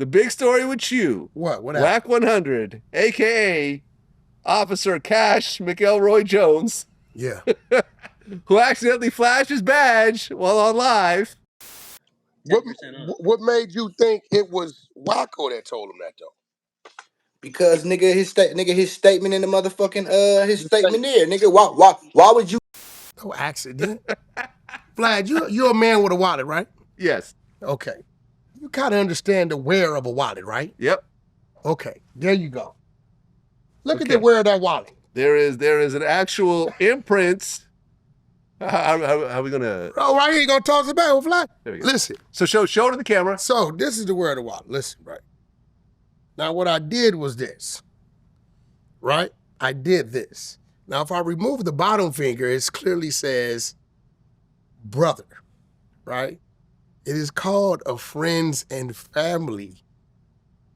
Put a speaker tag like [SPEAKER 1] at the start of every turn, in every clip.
[SPEAKER 1] The big story with you.
[SPEAKER 2] What? What happened?
[SPEAKER 1] Wack100, a.k.a. Officer Cash McElroy Jones,
[SPEAKER 2] Yeah.
[SPEAKER 1] who accidentally flashed his badge while on live.
[SPEAKER 2] What made you think it was Wacko that told him that though?
[SPEAKER 3] Because his statement in the motherfucking his statement there, nigga. Why would you?
[SPEAKER 2] No accident. Vlad, you're a man with a wallet, right?
[SPEAKER 1] Yes.
[SPEAKER 2] Okay. You kind of understand the wear of a wallet, right?
[SPEAKER 1] Yep.
[SPEAKER 2] Okay. There you go. Look at the wear of that wallet.
[SPEAKER 1] There is an actual imprint. How are we gonna?
[SPEAKER 2] Oh, right here, you gonna toss it back, Vlad? Listen.
[SPEAKER 1] So show to the camera.
[SPEAKER 2] So this is the wear of the wallet. Listen, right. Now what I did was this. Right? I did this. Now if I remove the bottom finger, it clearly says brother, right? It is called a friends and family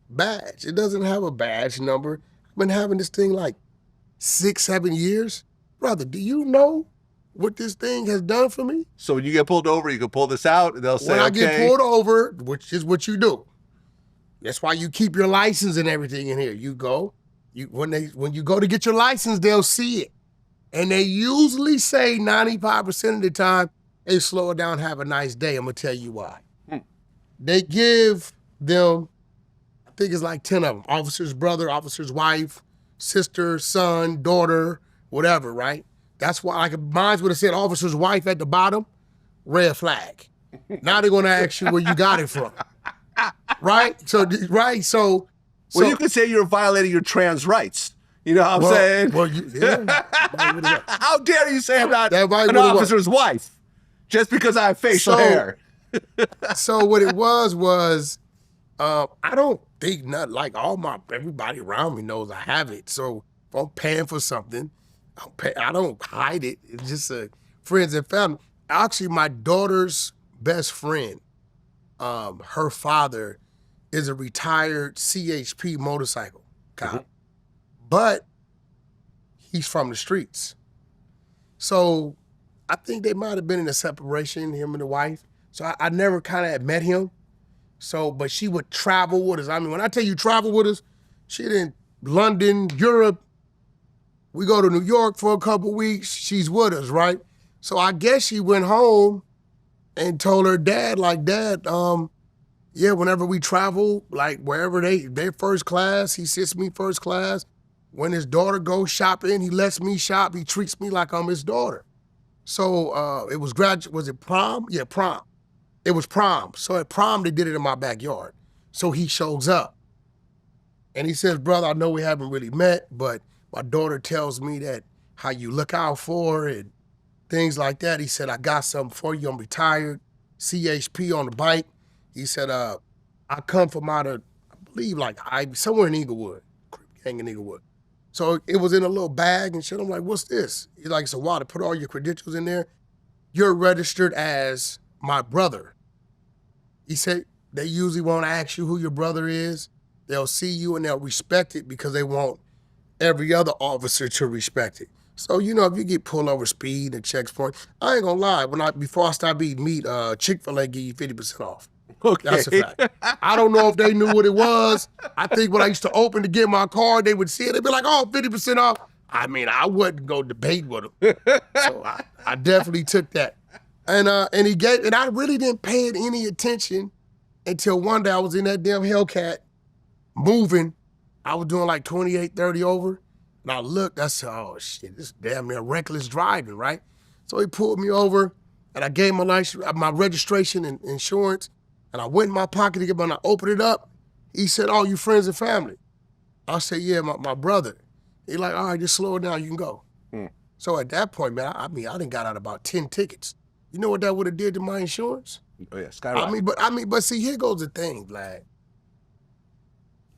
[SPEAKER 2] badge. It doesn't have a badge number. I've been having this thing like 6, 7 years. Brother, do you know what this thing has done for me?
[SPEAKER 1] So when you get pulled over, you can pull this out and they'll say,
[SPEAKER 2] when I get pulled over, which is what you do. That's why you keep your license and everything in here. You go, when you go to get your license, they'll see it. And they usually say 95% of the time, hey, slow it down, have a nice day. I'm gonna tell you why. They give them, I think it's like 10 of them, officer's brother, officer's wife, sister, son, daughter, whatever, right? That's why, like, mine would have said officer's wife at the bottom, red flag. Now they're gonna ask you where you got it from. Right? So.
[SPEAKER 1] Well, you could say you're violating your trans rights. You know what I'm saying?
[SPEAKER 2] Well, yeah.
[SPEAKER 1] How dare you say I'm not an officer's wife just because I have facial hair?
[SPEAKER 2] So what it was, I don't think nothing, like everybody around me knows I have it. So if I'm paying for something, I don't hide it. It's just friends and family. Actually, my daughter's best friend, her father is a retired CHP motorcycle cop, but he's from the streets. So I think they might have been in a separation, him and the wife. So I never kind of met him. So, but she would travel with us. I mean, when I tell you travel with us, she in London, Europe. We go to New York for a couple weeks. She's with us, right? So I guess she went home and told her dad, like, Dad, yeah, whenever we travel, like wherever they're first class, he sits me first class. When his daughter goes shopping, he lets me shop. He treats me like I'm his daughter. So it was was it prom? Yeah, prom. It was prom. So at prom, they did it in my backyard. So he shows up and he says, brother, I know we haven't really met, but my daughter tells me that how you look out for her and things like that. He said, I got something for you. I'm retired, CHP on the bike. He said, I come from out of, I believe, like somewhere in Inglewood, gang in Inglewood. So it was in a little bag and shit. I'm like, what's this? He's like, it's a wallet. Put all your credentials in there. You're registered as my brother. He said, they usually won't ask you who your brother is. They'll see you and they'll respect it because they want every other officer to respect it. So, you know, if you get pulled over speed and checkpoint, I ain't gonna lie, before I start eating meat, Chick-fil-A give you 50% off.
[SPEAKER 1] Okay.
[SPEAKER 2] That's a fact. I don't know if they knew what it was. I think when I used to open to get my card, they would see it. They'd be like, oh, 50% off. I mean, I wouldn't go debate with them. So I definitely took that. And I really didn't pay it any attention until one day I was in that damn Hellcat moving. I was doing like 28, 30 over. And I looked, I said, oh shit, this is damn near reckless driving, right? So he pulled me over and I gave him my registration and insurance. And I went in my pocket to get when I opened it up, he said, oh, you friends and family? I said, yeah, my brother. He like, all right, just slow it down, you can go. So at that point, man, I done got out about 10 tickets. You know what that would have did to my insurance?
[SPEAKER 1] Oh yeah, skyrocket.
[SPEAKER 2] But see, here goes the thing, Vlad.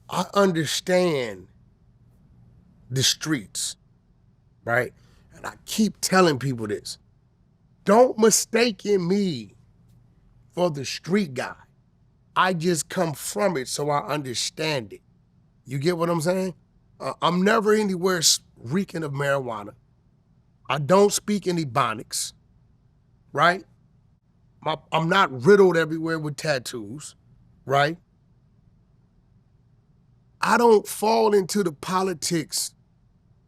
[SPEAKER 2] I understand the streets, right? And I keep telling people this. Don't mistake me for the street guy. I just come from it so I understand it. You get what I'm saying? I'm never anywhere reeking of marijuana. I don't speak any Ebonics, right? I'm not riddled everywhere with tattoos, right? I don't fall into the politics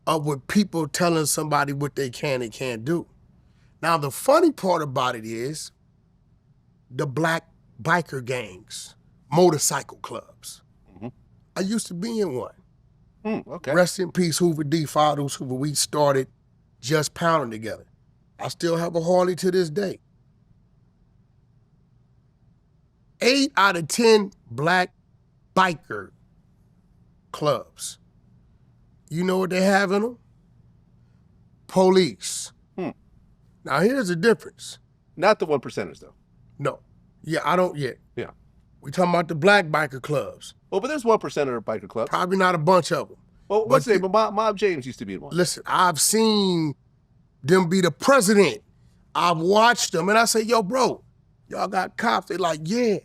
[SPEAKER 2] of what people telling somebody what they can and can't do. Now, the funny part about it is the black biker gangs, motorcycle clubs.
[SPEAKER 1] Mhm.
[SPEAKER 2] I used to be in one.
[SPEAKER 1] Okay.
[SPEAKER 2] Rest in peace, Hoover D. Fathers, Hoover. We started just pounding together. I still have a Harley to this day. 8 out of 10 black biker clubs. You know what they have in them? Police. Now, here's the difference.
[SPEAKER 1] Not the 1%ers, though.
[SPEAKER 2] No. Yeah, I don't yet.
[SPEAKER 1] Yeah.
[SPEAKER 2] We talking about the black biker clubs.
[SPEAKER 1] Well, but there's 1%er biker clubs.
[SPEAKER 2] Probably not a bunch of them.
[SPEAKER 1] Well, what's the name? Mob James used to be in one.
[SPEAKER 2] Listen, I've seen them be the president. I've watched them, and I say, yo, bro, y'all got cops. They like, yeah.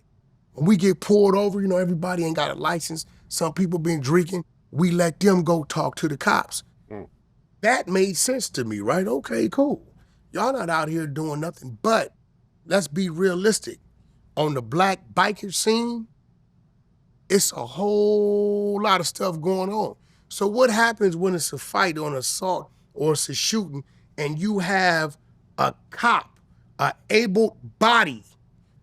[SPEAKER 2] When we get pulled over, you know, everybody ain't got a license. Some people been drinking. We let them go talk to the cops. That made sense to me, right? Okay, cool. Y'all not out here doing nothing, but let's be realistic. On the black biker scene, it's a whole lot of stuff going on. So what happens when it's a fight or an assault or it's a shooting and you have a cop, a able body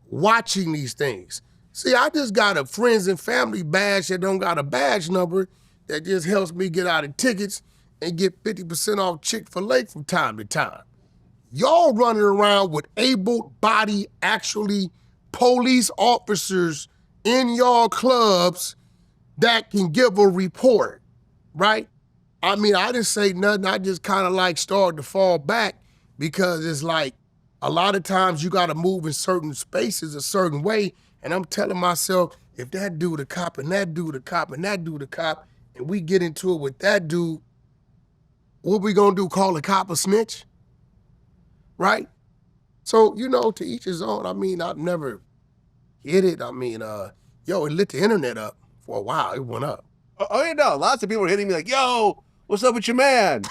[SPEAKER 2] watching these things? See, I just got a friends and family badge that don't got a badge number that just helps me get out of tickets and get 50% off Chick-fil-A from time to time. Y'all running around with able-bodied, actually police officers in y'all clubs that can give a report, right? I mean, I didn't say nothing. I just kind of like started to fall back because it's like a lot of times you got to move in certain spaces a certain way. And I'm telling myself, if that dude a cop and that dude a cop and that dude a cop, and we get into it with that dude, what we gonna do, call a cop a snitch? Right? So, you know, to each his own. I mean, I've never hit it. I mean, yo, it lit the internet up for a while. It went up.
[SPEAKER 1] Oh, yeah, no. Lots of people were hitting me like, yo, what's up with your man?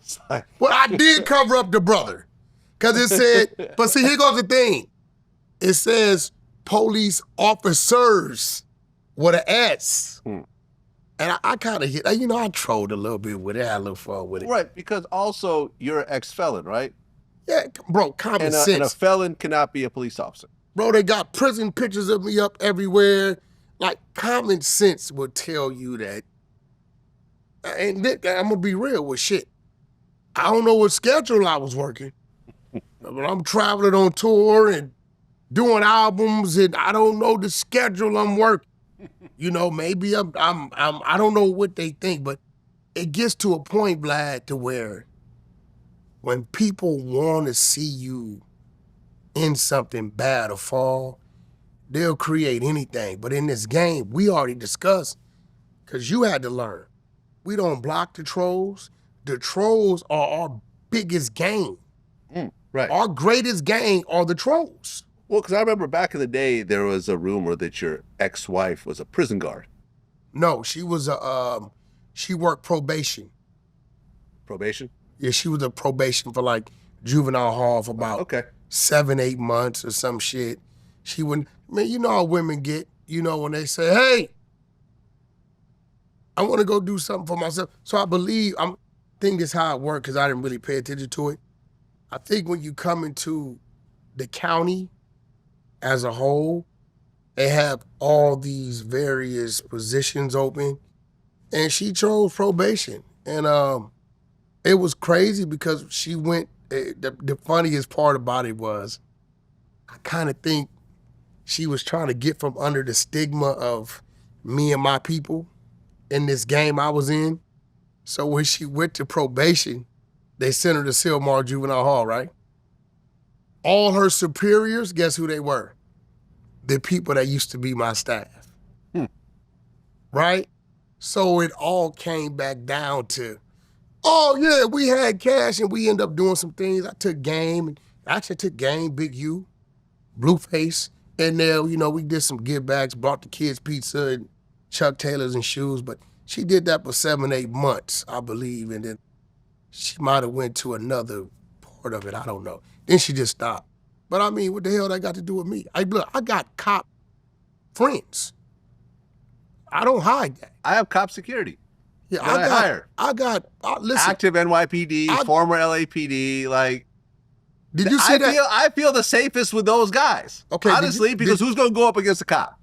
[SPEAKER 1] It's like,
[SPEAKER 2] Well, I did cover up the brother. Because it said, but see, here goes the thing. It says police officers with an S. And I kind of hit, you know, I trolled a little bit with it. I had a little fun with it.
[SPEAKER 1] right, because also you're an ex-felon, right?
[SPEAKER 2] Yeah, bro, common
[SPEAKER 1] And
[SPEAKER 2] sense.
[SPEAKER 1] a felon cannot be a police officer.
[SPEAKER 2] Bro, they got prison pictures of me up everywhere. Like, common sense would tell you that. And I'm going to be real with shit. I don't know what schedule I was working. But I'm traveling on tour and doing albums, and I don't know the schedule I'm working. You know, maybe I don't know what they think, but it gets to a point, Vlad, to where when people want to see you in something bad or fall, they'll create anything. But in this game, we already discussed, because you had to learn, we don't block the trolls. The trolls are our biggest game.
[SPEAKER 1] Right.
[SPEAKER 2] Our greatest game are the trolls.
[SPEAKER 1] Well, because I remember back in the day, there was a rumor that your ex-wife was a prison guard.
[SPEAKER 2] No, she was she worked probation.
[SPEAKER 1] Probation?
[SPEAKER 2] Yeah, she was a probation for like juvenile hall for about
[SPEAKER 1] Okay.
[SPEAKER 2] 7-8 months or some shit. She wouldn't, man, you know how women get, you know, when they say, hey, I want to go do something for myself. So I think this how it worked because I didn't really pay attention to it. I think when you come into the county as a whole, they have all these various positions open, and she chose probation. And it was crazy because she went, the funniest part about it was, I kind of think she was trying to get from under the stigma of me and my people in this game I was in. So when she went to probation, they sent her to Sylmar Juvenile Hall, right? All her superiors, guess who they were? The people that used to be my staff. Right? So it all came back down to, oh yeah, we had cash and we ended up doing some things. I took Game, and actually I took Game, Big U, Blueface, and there, you know, we did some give backs, brought the kids pizza and Chuck Taylors and shoes, but she did that for 7-8 months, I believe, and then she might have went to another part of it, I don't know. Then she just stopped. But I mean, what the hell that got to do with me? Look, I got cop friends. I don't hide that.
[SPEAKER 1] I have cop security.
[SPEAKER 2] Yeah,
[SPEAKER 1] that I hire.
[SPEAKER 2] Listen.
[SPEAKER 1] Active NYPD, former LAPD. Like,
[SPEAKER 2] did you say that?
[SPEAKER 1] I feel the safest with those guys.
[SPEAKER 2] Okay,
[SPEAKER 1] honestly, because who's going to go up against a cop?